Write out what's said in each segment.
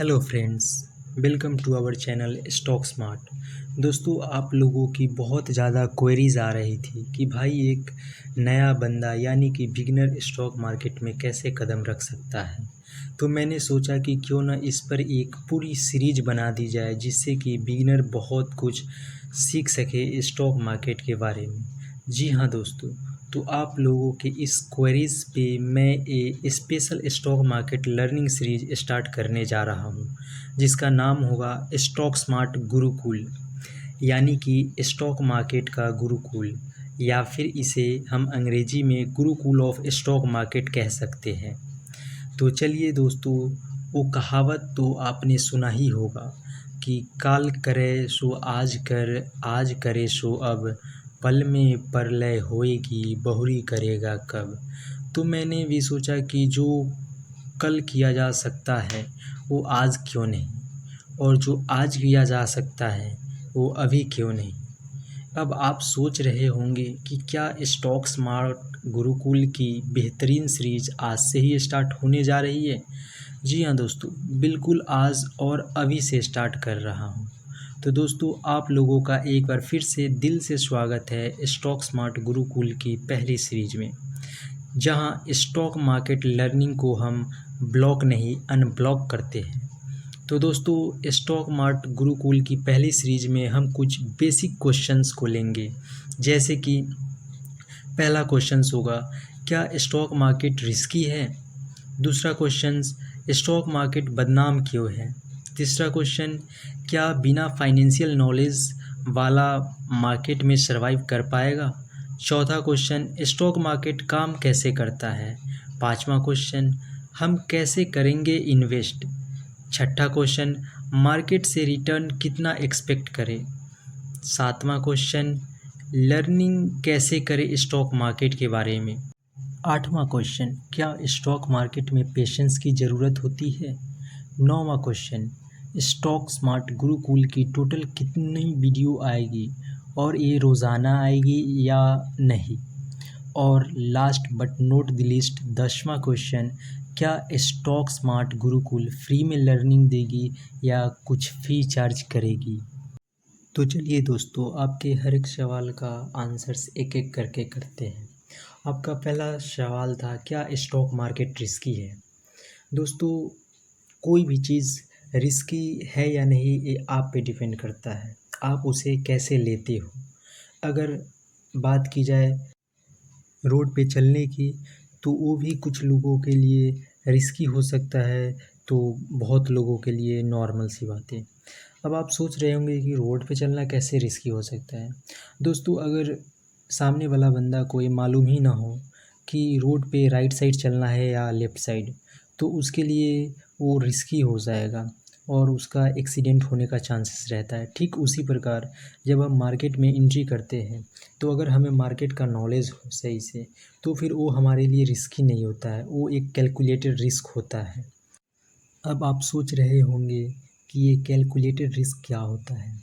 Hello friends, welcome to our channel stock smart. दोस्तों, आप लोगों की बहुत ज़्यादा क्वेरीज आ रही थी कि भाई एक नया बंदा यानी कि बिगिनर स्टॉक मार्केट में कैसे कदम रख सकता है। तो मैंने सोचा कि क्यों ना इस पर एक पूरी सीरीज बना दी जाए जिससे कि बिगिनर बहुत कुछ सीख सके स्टॉक मार्केट के बारे में। जी हाँ दोस्तों, तो आप लोगों के इस क्वेरीज पे मैं a special stock market learning series start करने जा रहा हूँ जिसका नाम होगा स्टॉक स्मार्ट गुरुकुल, यानी कि स्टॉक मार्केट का गुरुकुल, या फिर इसे हम अंग्रेजी में गुरुकुल ऑफ स्टॉक मार्केट कह सकते हैं। तो चलिए दोस्तों, वो कहावत तो आपने सुना ही होगा कि काल करे सो आज कर, आज करे सो अब, पल में प्रलय होएगी बहुरी करेगा कब। तो मैंने भी सोचा कि जो कल किया जा सकता है वो आज क्यों नहीं, और जो आज किया जा सकता है वो अभी क्यों नहीं। अब आप सोच रहे होंगे कि क्या स्टॉक स्मार्ट गुरुकुल की बेहतरीन सीरीज आज से ही स्टार्ट होने जा रही है। जी हाँ दोस्तों, बिल्कुल आज और अभी से स्टार्ट कर रहा हूँ। तो दोस्तों, आप लोगों का एक बार फिर से दिल से स्वागत है स्टॉक स्मार्ट गुरुकुल की पहली सीरीज में, जहाँ स्टॉक मार्केट लर्निंग को हम ब्लॉक नहीं अनब्लॉक करते हैं। तो दोस्तों, स्टॉक मार्ट गुरुकुल की पहली सीरीज में हम कुछ बेसिक क्वेश्चंस को लेंगे, जैसे कि पहला क्वेश्चंस होगा, क्या स्टॉक मार्केट रिस्की है। दूसरा क्वेश्चन, स्टॉक मार्केट बदनाम क्यों है। तीसरा क्वेश्चन, क्या बिना फाइनेंशियल नॉलेज वाला मार्केट में सर्वाइव कर पाएगा। चौथा क्वेश्चन, स्टॉक मार्केट काम कैसे करता है। पांचवा क्वेश्चन, हम कैसे करेंगे इन्वेस्ट। छठा क्वेश्चन, मार्केट से रिटर्न कितना एक्सपेक्ट करें। सातवां क्वेश्चन, लर्निंग कैसे करें स्टॉक मार्केट के बारे में। आठवां क्वेश्चन, क्या स्टॉक मार्केट में पेशेंस की ज़रूरत होती है। नौवां क्वेश्चन, स्टॉक स्मार्ट गुरुकुल की टोटल कितनी वीडियो आएगी और ये रोज़ाना आएगी या नहीं। और last but not the least 10वां क्वेश्चन, क्या स्टॉक स्मार्ट गुरुकुल फ्री में लर्निंग देगी या कुछ फ़ी चार्ज करेगी। तो चलिए दोस्तों, आपके हर एक सवाल का आंसर्स एक एक करके करते हैं। आपका पहला सवाल था, क्या स्टॉक मार्केट रिस्की है। दोस्तों, कोई भी चीज़ रिस्की है या नहीं ये आप पे डिपेंड करता है, आप उसे कैसे लेते हो। अगर बात की जाए रोड पे चलने की, तो वो भी कुछ लोगों के लिए रिस्की हो सकता है, तो बहुत लोगों के लिए नॉर्मल सी बात है। अब आप सोच रहे होंगे कि रोड पे चलना कैसे रिस्की हो सकता है। दोस्तों, अगर सामने वाला बंदा को ये मालूम ही ना हो कि रोड पे राइट साइड चलना है या लेफ़्ट साइड, तो उसके लिए वो रिस्की हो जाएगा और उसका एक्सीडेंट होने का चांसेस रहता है। ठीक उसी प्रकार जब हम मार्केट में एंट्री करते हैं, तो अगर हमें मार्केट का नॉलेज हो सही से, तो फिर वो हमारे लिए रिस्की नहीं होता है, वो एक कैलकुलेटेड रिस्क होता है। अब आप सोच रहे होंगे कि ये कैलकुलेटेड रिस्क क्या होता है।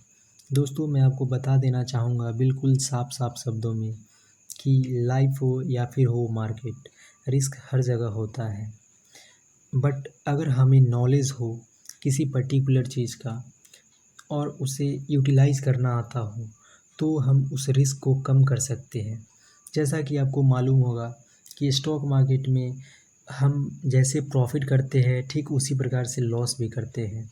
दोस्तों, मैं आपको बता देना चाहूँगा बिल्कुल साफ साफ शब्दों में कि लाइफ हो या फिर हो मार्केट, रिस्क हर जगह होता है। बट अगर हमें नॉलेज हो किसी पर्टिकुलर चीज़ का और उसे यूटिलाइज़ करना आता हो, तो हम उस रिस्क को कम कर सकते हैं। जैसा कि आपको मालूम होगा कि स्टॉक मार्केट में हम जैसे प्रॉफ़िट करते हैं, ठीक उसी प्रकार से लॉस भी करते हैं।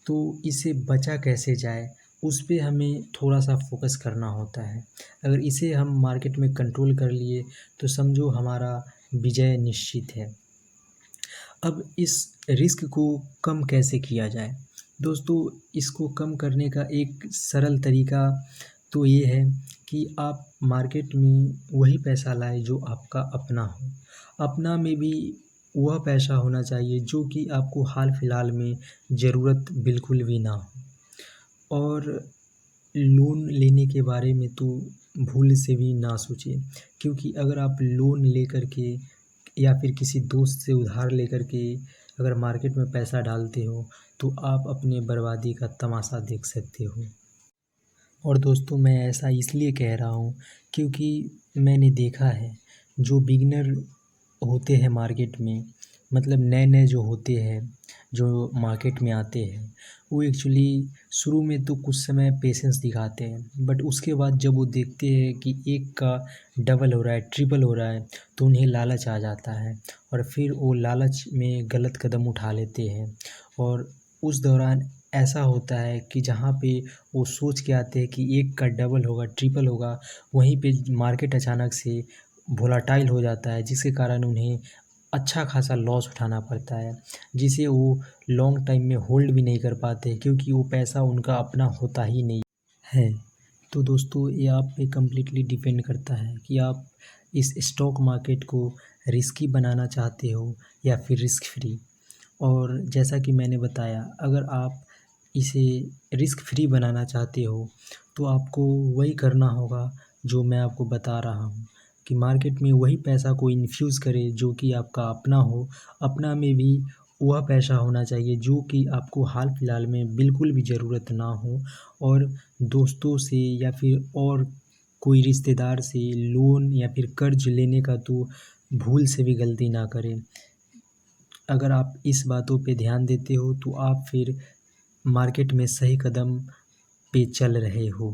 तो इससे बचा कैसे जाए, उस पे हमें थोड़ा-सा फ़ोकस करना होता है। अगर इसे हम मार्केट में कंट्रोल कर लिए, तो समझो हमारा विजय निश्चित है। अब इस रिस्क को कम कैसे किया जाए? दोस्तों, इसको कम करने का एक सरल तरीका तो ये है कि आप मार्केट में वही पैसा लाएँ जो आपका अपना हो। अपना में भी वह पैसा होना चाहिए जो कि आपको हाल-फिलहाल में ज़रूरत बिल्कुल भी ना हो। और लोन लेने के बारे में तो भूल से भी ना सोचिए, क्योंकि अगर आप लोन लेकर के या फिर किसी दोस्त से उधार लेकर के अगर मार्केट में पैसा डालते हो, तो आप अपने बर्बादी का तमाशा देख सकते हो। और दोस्तों, मैं ऐसा इसलिए कह रहा हूँ क्योंकि मैंने देखा है, जो बिगिनर होते हैं मार्केट में, मतलब नए-नए जो होते हैं, जो मार्केट में आते हैं वो एक्चुअली शुरू में तो कुछ समय पेशेंस दिखाते हैं, बट उसके बाद जब वो देखते हैं कि एक का डबल हो रहा है, ट्रिपल हो रहा है, तो उन्हें लालच आ जाता है और फिर वो लालच में गलत कदम उठा लेते हैं। और उस दौरान ऐसा होता है कि जहाँ पे वो सोच के आते हैं कि एक का डबल होगा, ट्रिपल होगा, वहीं पे मार्केट अचानक से वोलेटाइल हो जाता है, जिसके कारण उन्हें अच्छा खासा लॉस उठाना पड़ता है, जिसे वो लॉन्ग टाइम में होल्ड भी नहीं कर पाते क्योंकि वो पैसा उनका अपना होता ही नहीं है। तो दोस्तों ये आप पे कम्प्लीटली डिपेंड करता है कि आप इस स्टॉक मार्केट को रिस्की बनाना चाहते हो या फिर रिस्क फ्री। और जैसा कि मैंने बताया, अगर आप इसे रिस्क फ्री बनाना चाहते हो तो आपको वही करना होगा जो मैं आपको बता रहा हूँ कि मार्केट में वही पैसा को इन्फ्यूज़ करें जो कि आपका अपना हो। अपना में भी वह पैसा होना चाहिए जो कि आपको हाल फिलहाल में बिल्कुल भी ज़रूरत ना हो, और दोस्तों से या फिर और कोई रिश्तेदार से लोन या फिर कर्ज लेने का तो भूल से भी गलती ना करें। अगर आप इस बातों पे ध्यान देते हो तो आप फिर मार्केट में सही कदम पे चल रहे हो,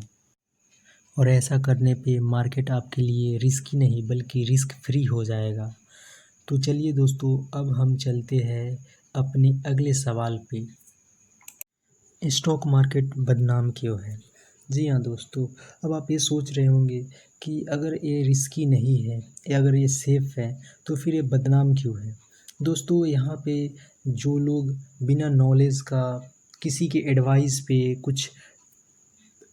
और ऐसा करने पे मार्केट आपके लिए रिस्की नहीं बल्कि रिस्क फ्री हो जाएगा। तो चलिए दोस्तों, अब हम चलते हैं अपने अगले सवाल पे। स्टॉक मार्केट बदनाम क्यों है? जी हाँ दोस्तों, अब आप ये सोच रहे होंगे कि अगर ये रिस्की नहीं है या अगर ये सेफ़ है तो फिर ये बदनाम क्यों है? दोस्तों यहाँ पे जो लोग बिना नॉलेज का किसी के एडवाइस पे कुछ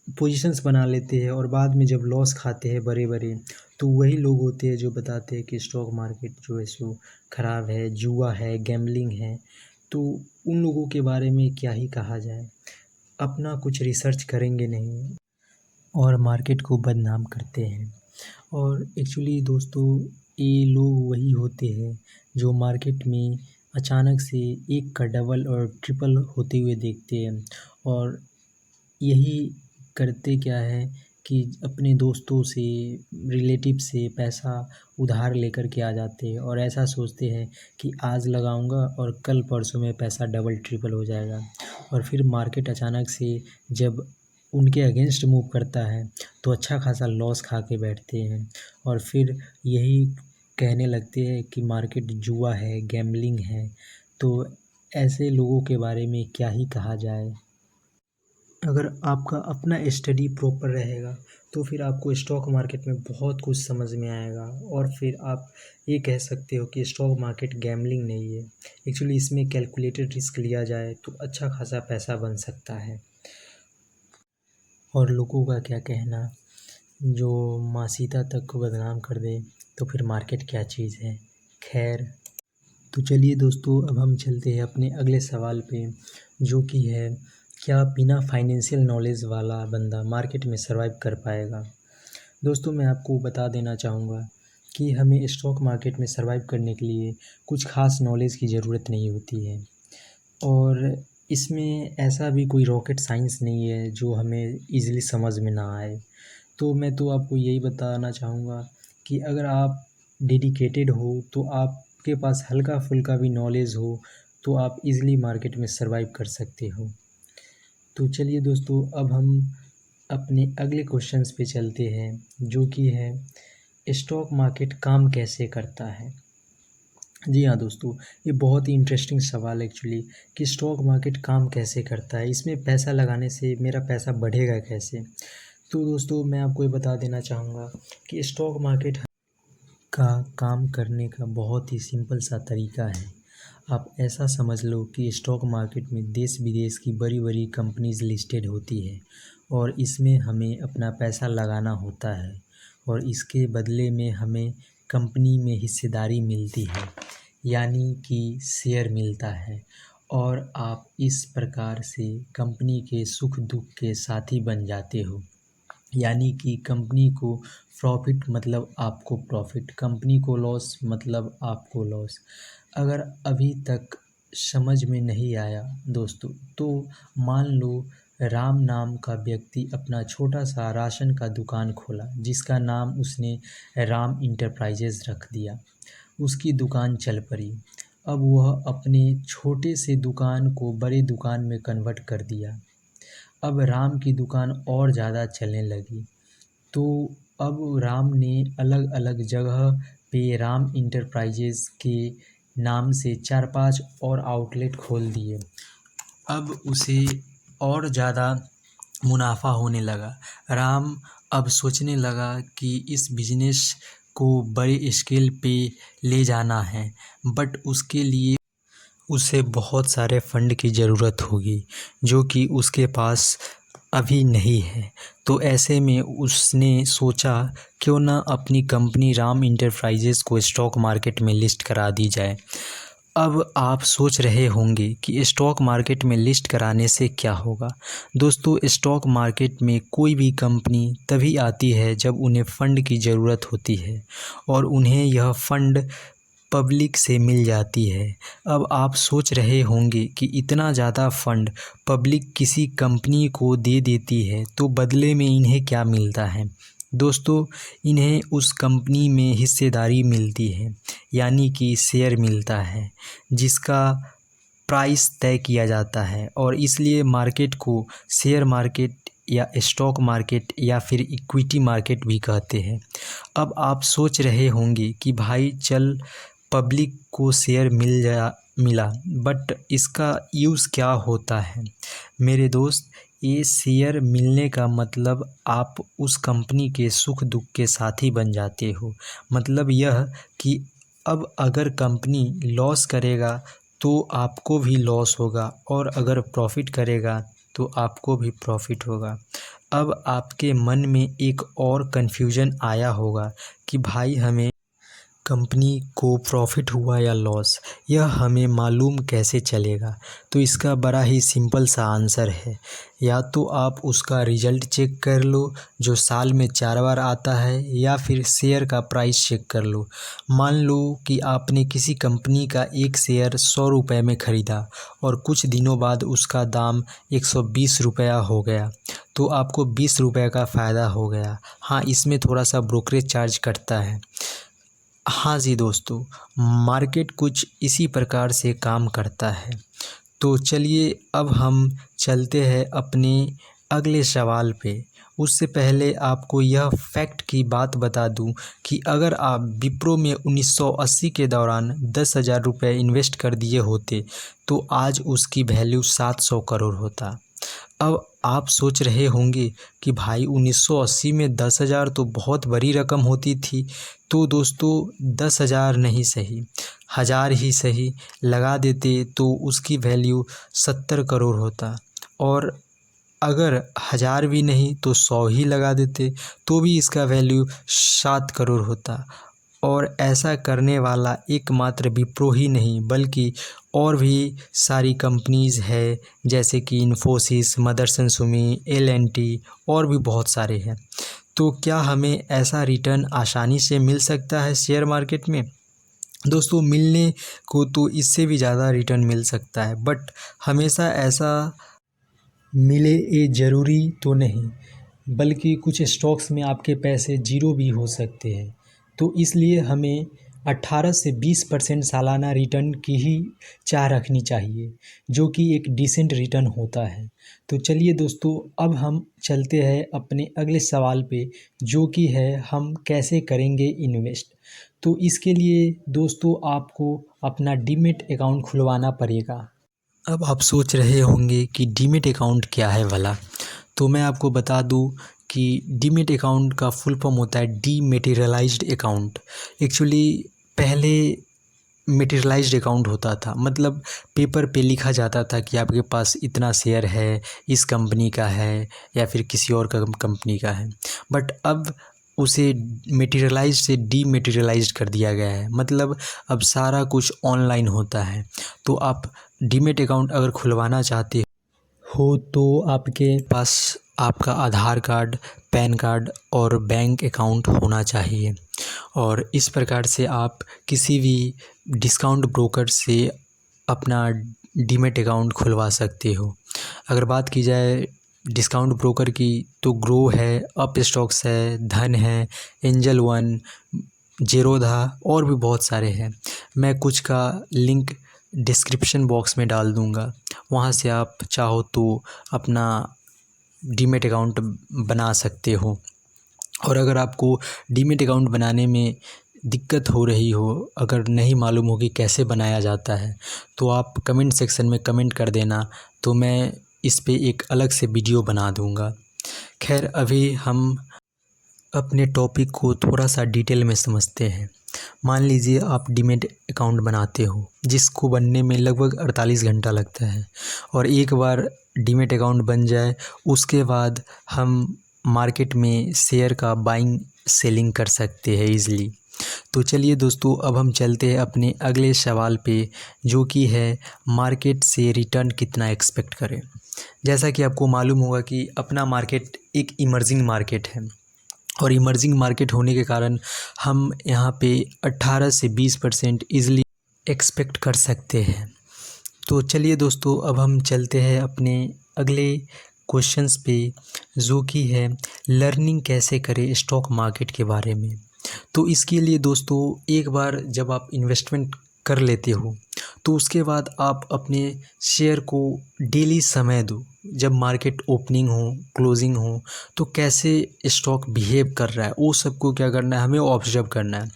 पोजीशंस बना लेते हैं और बाद में जब लॉस खाते हैं बड़े-बड़े, तो वही लोग होते हैं जो बताते हैं कि स्टॉक मार्केट जो है सो ख़राब है, जुआ है, गैम्बलिंग है। तो उन लोगों के बारे में क्या ही कहा जाए। अपना कुछ रिसर्च करेंगे नहीं और मार्केट को बदनाम करते हैं। और एक्चुअली दोस्तों ये लोग वही होते हैं जो मार्केट में अचानक से एक का डबल और ट्रिपल होते हुए देखते हैं, और यही करते क्या है कि अपने दोस्तों से, रिलेटिव से पैसा उधार लेकर के आ जाते हैं और ऐसा सोचते हैं कि आज लगाऊंगा और कल परसों में पैसा डबल ट्रिपल हो जाएगा। और फिर मार्केट अचानक से जब उनके अगेंस्ट मूव करता है तो अच्छा खासा लॉस खा के बैठते हैं, और फिर यही कहने लगते हैं कि मार्केट जुआ है, गैम्बलिंग है। तो ऐसे लोगों के बारे में क्या ही कहा जाए। अगर आपका अपना स्टडी प्रॉपर रहेगा तो फिर आपको स्टॉक मार्केट में बहुत कुछ समझ में आएगा, और फिर आप ये कह सकते हो कि स्टॉक मार्केट गैम्बलिंग नहीं है। एक्चुअली इसमें कैलकुलेटेड रिस्क लिया जाए तो अच्छा खासा पैसा बन सकता है। और लोगों का क्या कहना, जो माँ सीता तक को बदनाम कर दे तो फिर मार्केट क्या चीज़ है। खैर, तो चलिए दोस्तों, अब हम चलते हैं अपने अगले सवाल पे, जो कि है क्या बिना फाइनेंशियल नॉलेज वाला बंदा मार्केट में सर्वाइव कर पाएगा? दोस्तों मैं आपको बता देना चाहूँगा कि हमें स्टॉक मार्केट में सर्वाइव करने के लिए कुछ खास नॉलेज की ज़रूरत नहीं होती है, और इसमें ऐसा भी कोई रॉकेट साइंस नहीं है जो हमें ईज़िली समझ में ना आए। तो मैं तो आपको यही बताना चाहूँगा कि अगर आप डेडिकेटेड हो तो आपके पास हल्का-फुल्का भी नॉलेज हो तो आप ईज़िली मार्केट में सर्वाइव कर सकते हो। तो चलिए दोस्तों, अब हम अपने अगले क्वेश्चंस पे चलते हैं, जो कि है स्टॉक मार्केट काम कैसे करता है? जी हाँ दोस्तों, ये बहुत ही इंटरेस्टिंग सवाल है एक्चुअली कि स्टॉक मार्केट काम कैसे करता है, इसमें पैसा लगाने से मेरा पैसा बढ़ेगा कैसे? तो दोस्तों मैं आपको ये बता देना चाहूँगा कि स्टॉक मार्केट का काम करने का बहुत ही सिंपल सा तरीका है। आप ऐसा समझ लो कि स्टॉक मार्केट में देश-विदेश की बड़ी-बड़ी कंपनीज़ लिस्टेड होती है, और इसमें हमें अपना पैसा लगाना होता है, और इसके बदले में हमें कंपनी में हिस्सेदारी मिलती है, यानी कि शेयर मिलता है, और आप इस प्रकार से कंपनी के सुख-दुःख के साथी बन जाते हो। यानी कि कंपनी को प्रॉफ़िट मतलब आपको प्रॉफ़िट, कंपनी को लॉस मतलब आपको लॉस। अगर अभी तक समझ में नहीं आया दोस्तों, तो मान लो राम नाम का व्यक्ति अपना छोटा-सा राशन का दुकान खोला, जिसका नाम उसने राम इंटरप्राइजेज़ रख दिया। उसकी दुकान चल पड़ी। अब वह अपने छोटे से दुकान को बड़े दुकान में कन्वर्ट कर दिया। अब राम की दुकान और ज़्यादा चलने लगी। तो अब राम ने अलग अलग जगह पे राम इंटरप्राइजेज़ के नाम से 4-5 और आउटलेट खोल दिए। अब उसे और ज़्यादा मुनाफा होने लगा। राम अब सोचने लगा कि इस बिजनेस को बड़े स्केल पे ले जाना है, बट उसके लिए उसे बहुत सारे फंड की ज़रूरत होगी, जो कि उसके पास अभी नहीं है। तो ऐसे में उसने सोचा क्यों ना अपनी कंपनी राम इंटरप्राइजेज़ को स्टॉक मार्केट में लिस्ट करा दी जाए। अब आप सोच रहे होंगे कि स्टॉक मार्केट में लिस्ट कराने से क्या होगा। दोस्तों, स्टॉक मार्केट में कोई भी कंपनी तभी आती है जब उन्हें फ़ंड की ज़रूरत होती है और उन्हें यह फ़ंड पब्लिक से मिल जाती है। अब आप सोच रहे होंगे कि इतना ज़्यादा फ़ंड पब्लिक किसी कंपनी को दे देती है तो बदले में इन्हें क्या मिलता है। दोस्तों, इन्हें उस कंपनी में हिस्सेदारी मिलती है, यानी कि शेयर मिलता है, जिसका प्राइस तय किया जाता है और इसलिए मार्केट को शेयर मार्केट या स्टॉक मार्केट या फिर इक्विटी मार्केट भी कहते हैं। अब आप सोच रहे होंगे कि भाई चल पब्लिक को शेयर मिला, बट इसका यूज़ क्या होता है। मेरे दोस्त, ये शेयर मिलने का मतलब आप उस कंपनी के सुख दुख के साथी बन जाते हो। मतलब यह कि अब अगर कंपनी लॉस करेगा तो आपको भी लॉस होगा और अगर प्रॉफ़िट करेगा तो आपको भी प्रॉफ़िट होगा। अब आपके मन में एक और कन्फ्यूजन आया होगा कि भाई हमें कंपनी को प्रॉफ़िट हुआ या लॉस, यह हमें मालूम कैसे चलेगा। तो इसका बड़ा ही सिंपल सा आंसर है, या तो आप उसका रिज़ल्ट चेक कर लो जो साल में 4 बार आता है, या फिर शेयर का प्राइस चेक कर लो। मान लो कि आपने किसी कंपनी का एक शेयर 100 रुपये में ख़रीदा और कुछ दिनों बाद उसका दाम 120 रुपया हो गया, तो आपको 20 रुपये का फ़ायदा हो गया। हाँ, इसमें थोड़ा सा ब्रोकरेज चार्ज कटता है। हाँ जी दोस्तों, मार्केट कुछ इसी प्रकार से काम करता है। तो चलिए अब हम चलते हैं अपने अगले सवाल पे। उससे पहले आपको यह फैक्ट की बात बता दूं कि अगर आप विप्रो में 1980 के दौरान 10,000 रुपये इन्वेस्ट कर दिए होते तो आज उसकी वैल्यू 700 करोड़ होता। अब आप सोच रहे होंगे कि भाई 1980 में 10,000 तो बहुत बड़ी रकम होती थी। तो दोस्तों, 10,000 नहीं सही, 1,000 ही सही लगा देते तो उसकी वैल्यू 70 करोड़ होता, और अगर 1,000 भी नहीं तो 100 ही लगा देते तो भी इसका वैल्यू 7 करोड़ होता। और ऐसा करने वाला एकमात्र विप्रो ही नहीं बल्कि और भी सारी कंपनीज़ है, जैसे कि इन्फोसिस, मदरसन सुमी, L&T और भी बहुत सारे हैं। तो क्या हमें ऐसा रिटर्न आसानी से मिल सकता है शेयर मार्केट में? दोस्तों, मिलने को तो इससे भी ज़्यादा रिटर्न मिल सकता है, बट हमेशा ऐसा मिले ये ज़रूरी तो नहीं, बल्कि कुछ स्टॉक्स में आपके पैसे ज़ीरो भी हो सकते हैं। तो इसलिए हमें 18 से 20% सालाना रिटर्न की ही चाह रखनी चाहिए, जो कि एक डिसेंट रिटर्न होता है। तो चलिए दोस्तों, अब हम चलते हैं अपने अगले सवाल पे, जो कि है हम कैसे करेंगे इन्वेस्ट। तो इसके लिए दोस्तों आपको अपना डीमैट अकाउंट खुलवाना पड़ेगा। अब आप सोच रहे होंगे कि डीमैट अकाउंट क्या है भला। तो मैं आपको बता दूं कि डीमैट अकाउंट का फुल फॉर्म होता है डीमैटेरियलाइज्ड अकाउंट। एक्चुअली पहले मटेरियलाइज्ड अकाउंट होता था, मतलब पेपर पे लिखा जाता था कि आपके पास इतना शेयर है, इस कंपनी का है या फिर किसी और कंपनी का है। बट अब उसे मटेरियलाइज से डीमटेरियलाइज्ड कर दिया गया है, मतलब अब सारा कुछ ऑनलाइन होता है। तो आप डीमैट अकाउंट अगर खुलवाना चाहते हो तो आपके पास आपका आधार कार्ड, पैन कार्ड और बैंक अकाउंट होना चाहिए, और इस प्रकार से आप किसी भी डिस्काउंट ब्रोकर से अपना डीमैट अकाउंट खुलवा सकते हो। अगर बात की जाए डिस्काउंट ब्रोकर की तो ग्रो है, अप स्टॉक्स है, धन है, एंजल वन, जेरोधा और भी बहुत सारे हैं। मैं कुछ का लिंक डिस्क्रिप्शन बॉक्स में डाल दूँगा, वहाँ से आप चाहो तो अपना डीमैट अकाउंट बना सकते हो। और अगर आपको डीमैट अकाउंट बनाने में दिक्कत हो रही हो, अगर नहीं मालूम हो कि कैसे बनाया जाता है, तो आप कमेंट सेक्शन में कमेंट कर देना, तो मैं इस पे एक अलग से वीडियो बना दूँगा। खैर अभी हम अपने टॉपिक को थोड़ा सा डिटेल में समझते हैं। मान लीजिए आप डीमैट अकाउंट बनाते हो, जिसको बनने में लगभग 48 घंटा लगता है, और एक बार डीमैट अकाउंट बन जाए उसके बाद हम मार्केट में शेयर का बाइंग सेलिंग कर सकते हैं ईज़िली। तो चलिए दोस्तों, अब हम चलते हैं अपने अगले सवाल पे, जो कि है मार्केट से रिटर्न कितना एक्सपेक्ट करें। जैसा कि आपको मालूम होगा कि अपना मार्केट एक इमर्जिंग मार्केट है, और इमर्जिंग मार्केट होने के कारण हम यहाँ पे 18 से 20% ईज़िली एक्सपेक्ट कर सकते हैं। तो चलिए दोस्तों, अब हम चलते हैं अपने अगले क्वेश्चंस पे, जो कि है लर्निंग कैसे करें स्टॉक मार्केट के बारे में। तो इसके लिए दोस्तों, एक बार जब आप इन्वेस्टमेंट कर लेते हो, तो उसके बाद आप अपने शेयर को डेली समय दो। जब मार्केट ओपनिंग हो, क्लोजिंग हो, तो कैसे स्टॉक बिहेव कर रहा है वो सबको क्या करना है, हमें ऑब्जर्व करना है।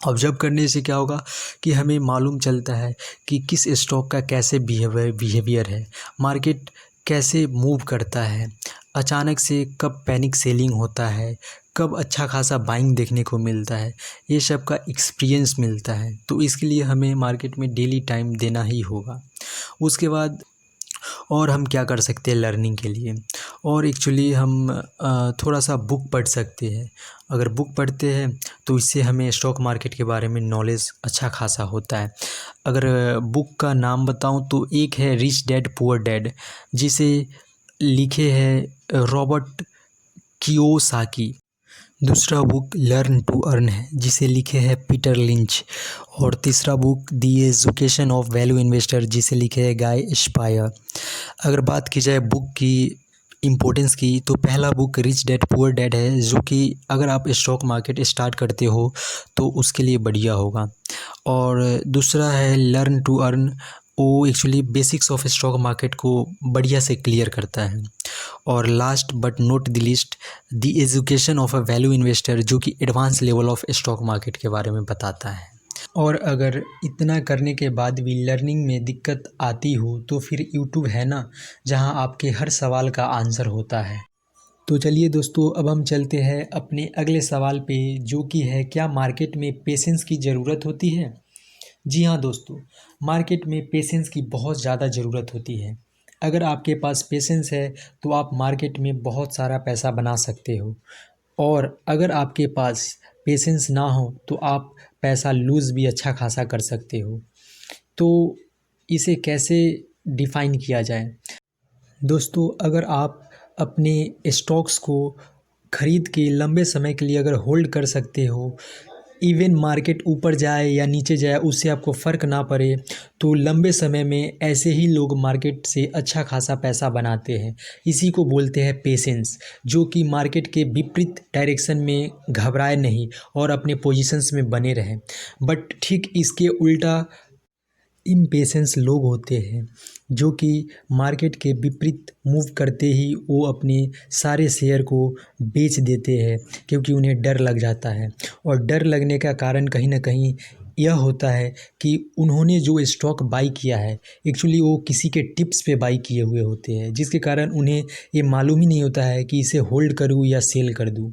ऑब्जर्व करने से क्या होगा कि हमें मालूम चलता है कि किस स्टॉक का कैसे बिहेवियर है, मार्केट कैसे मूव करता है, अचानक से कब पैनिक सेलिंग होता है, कब अच्छा खासा बाइंग देखने को मिलता है, ये सब का एक्सपीरियंस मिलता है। तो इसके लिए हमें मार्केट में डेली टाइम देना ही होगा। उसके बाद और हम क्या कर सकते हैं लर्निंग के लिए, और एक्चुअली हम थोड़ा सा बुक पढ़ सकते हैं। अगर बुक पढ़ते हैं तो इससे हमें स्टॉक मार्केट के बारे में नॉलेज अच्छा खासा होता है। अगर बुक का नाम बताऊं तो एक है रिच डैड पुअर डैड, जिसे लिखे हैं रॉबर्ट कियोसाकी। दूसरा बुक लर्न टू अर्न है, जिसे लिखे हैं पीटर लिंच। और तीसरा book the education of value investor, जिसे लिखे हैं गाय स्पायर। अगर बात की जाए बुक की इम्पोर्टेंस की, तो पहला book rich dad poor dad है, जो कि अगर आप स्टॉक मार्केट स्टार्ट करते हो तो उसके लिए बढ़िया होगा। और दूसरा है लर्न टू अर्न, वो actually basics of stock market को बढ़िया से क्लियर करता है। और last but not the least the education of a value investor, जो कि advance level of stock market के बारे में बताता है। और अगर इतना करने के बाद भी लर्निंग में दिक्कत आती हो, तो फिर यूट्यूब है ना, जहां आपके हर सवाल का आंसर होता है। तो चलिए दोस्तों, अब हम चलते हैं अपने अगले सवाल पे, जो कि है क्या मार्केट में पेशेंस की ज़रूरत होती है। जी हाँ दोस्तों, मार्केट में पेशेंस की बहुत ज़्यादा ज़रूरत होती है। अगर आपके पास पेशेंस है तो आप मार्केट में बहुत सारा पैसा बना सकते हो, और अगर आपके पास पेशेंस ना हो तो आप पैसा लूज़ भी अच्छा खासा कर सकते हो। तो इसे कैसे डिफ़ाइन किया जाए दोस्तों, अगर आप अपने स्टॉक्स को खरीद के लंबे समय के लिए अगर होल्ड कर सकते हो, इवन मार्केट ऊपर जाए या नीचे जाए उससे आपको फ़र्क ना पड़े, तो लंबे समय में ऐसे ही लोग मार्केट से अच्छा खासा पैसा बनाते हैं। इसी को बोलते हैं पेशेंस, जो कि मार्केट के विपरीत डायरेक्शन में घबराए नहीं और अपने पोजीशंस में बने रहें। बट ठीक इसके उल्टा इम्पेशेंस लोग होते हैं, जो कि मार्केट के विपरीत मूव करते ही वो अपने सारे शेयर को बेच देते हैं, क्योंकि उन्हें डर लग जाता है। और डर लगने का कारण कहीं ना कहीं यह होता है कि उन्होंने जो स्टॉक बाई किया है, एक्चुअली वो किसी के टिप्स पे बाई किए हुए होते हैं, जिसके कारण उन्हें ये मालूम ही नहीं होता है कि इसे होल्ड करूँ या सेल कर दूँ,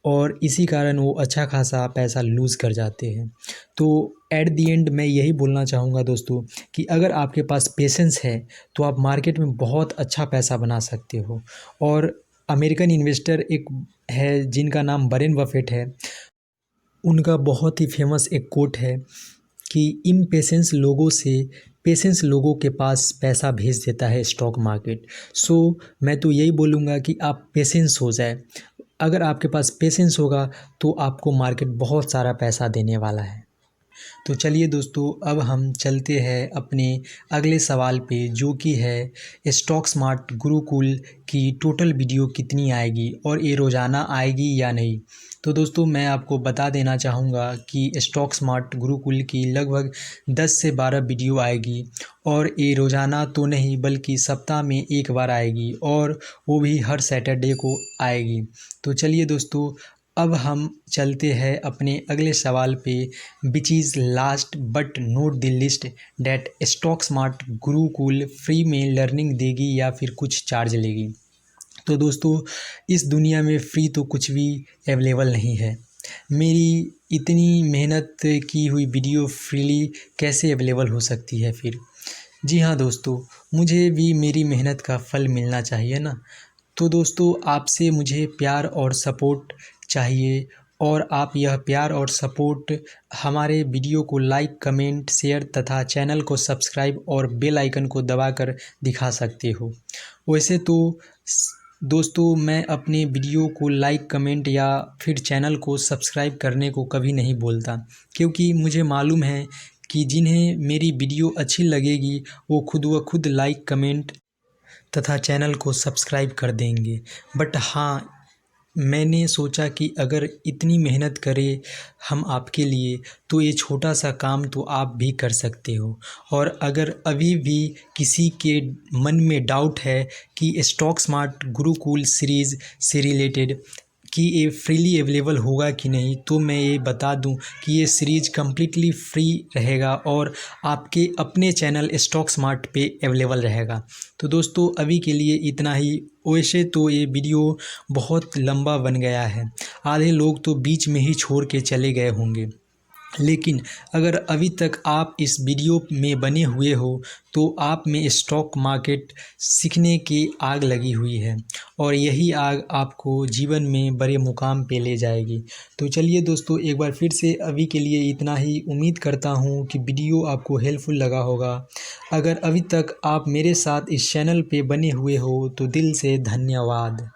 और इसी कारण वो अच्छा खासा पैसा लूज़ कर जाते हैं। तो एट दी एंड मैं यही बोलना चाहूँगा दोस्तों, कि अगर आपके पास पेशेंस है तो आप मार्केट में बहुत अच्छा पैसा बना सकते हो। और अमेरिकन इन्वेस्टर एक है जिनका नाम वॉरेन बफेट है, उनका बहुत ही फेमस एक कोट है कि इम्पेशेंस लोगों से पेशेंस लोगों के पास पैसा भेज देता है स्टॉक मार्केट। सो मैं तो यही बोलूँगा कि आप पेशेंस हो जाए। अगर आपके पास पेशेंस होगा तो आपको मार्केट बहुत सारा पैसा देने वाला है। तो चलिए दोस्तों, अब हम चलते हैं अपने अगले सवाल पे, जो कि है स्टॉक स्मार्ट गुरुकुल की टोटल वीडियो कितनी आएगी और ये रोज़ाना आएगी या नहीं। तो दोस्तों, मैं आपको बता देना चाहूँगा कि स्टॉक स्मार्ट गुरुकुल की लगभग 10 से 12 वीडियो आएगी और ये रोज़ाना तो नहीं बल्कि सप्ताह में एक बार आएगी और वो भी हर सैटरडे को आएगी। तो चलिए दोस्तों, अब हम चलते हैं अपने अगले सवाल पे, which is last but not the list that stock Smart Gurukul free में लर्निंग देगी या फिर कुछ चार्ज लेगी। तो दोस्तों, इस दुनिया में फ्री तो कुछ भी अवेलेबल नहीं है। मेरी इतनी मेहनत की हुई वीडियो फ्रीली कैसे अवेलेबल हो सकती है फिर। जी हाँ दोस्तों, मुझे भी मेरी मेहनत का फल मिलना चाहिए ना। तो दोस्तों, आपसे मुझे प्यार और सपोर्ट चाहिए और आप यह प्यार और सपोर्ट हमारे वीडियो को लाइक, कमेंट, शेयर तथा चैनल को सब्सक्राइब और बेल आइकन को दबाकर दिखा सकते हो। वैसे तो दोस्तों, मैं अपने वीडियो को लाइक, कमेंट या फिर चैनल को सब्सक्राइब करने को कभी नहीं बोलता, क्योंकि मुझे मालूम है कि जिन्हें मेरी वीडियो अच्छी लगेगी वो खुद व खुद लाइक, कमेंट तथा चैनल को सब्सक्राइब कर देंगे। बट हाँ, मैंने सोचा कि अगर इतनी मेहनत करें हम आपके लिए, तो ये छोटा सा काम तो आप भी कर सकते हो। और अगर अभी भी किसी के मन में डाउट है कि स्टॉक स्मार्ट गुरुकुल सीरीज़ से रिलेटेड कि ये फ्रीली अवेलेबल होगा कि नहीं, तो मैं ये बता दूं कि ये सीरीज़ कम्प्लीटली फ्री रहेगा और आपके अपने चैनल स्टॉक स्मार्ट पे अवेलेबल रहेगा। तो दोस्तों, अभी के लिए इतना ही। वैसे तो ये वीडियो बहुत लंबा बन गया है, आधे लोग तो बीच में ही छोड़ के चले गए होंगे, लेकिन अगर अभी तक आप इस वीडियो में बने हुए हो तो आप में स्टॉक मार्केट सीखने की आग लगी हुई है और यही आग आपको जीवन में बड़े मुकाम पे ले जाएगी। तो चलिए दोस्तों, एक बार फिर से अभी के लिए इतना ही। उम्मीद करता हूँ कि वीडियो आपको हेल्पफुल लगा होगा। अगर अभी तक आप मेरे साथ इस चैनल पे बने हुए हो तो दिल से धन्यवाद।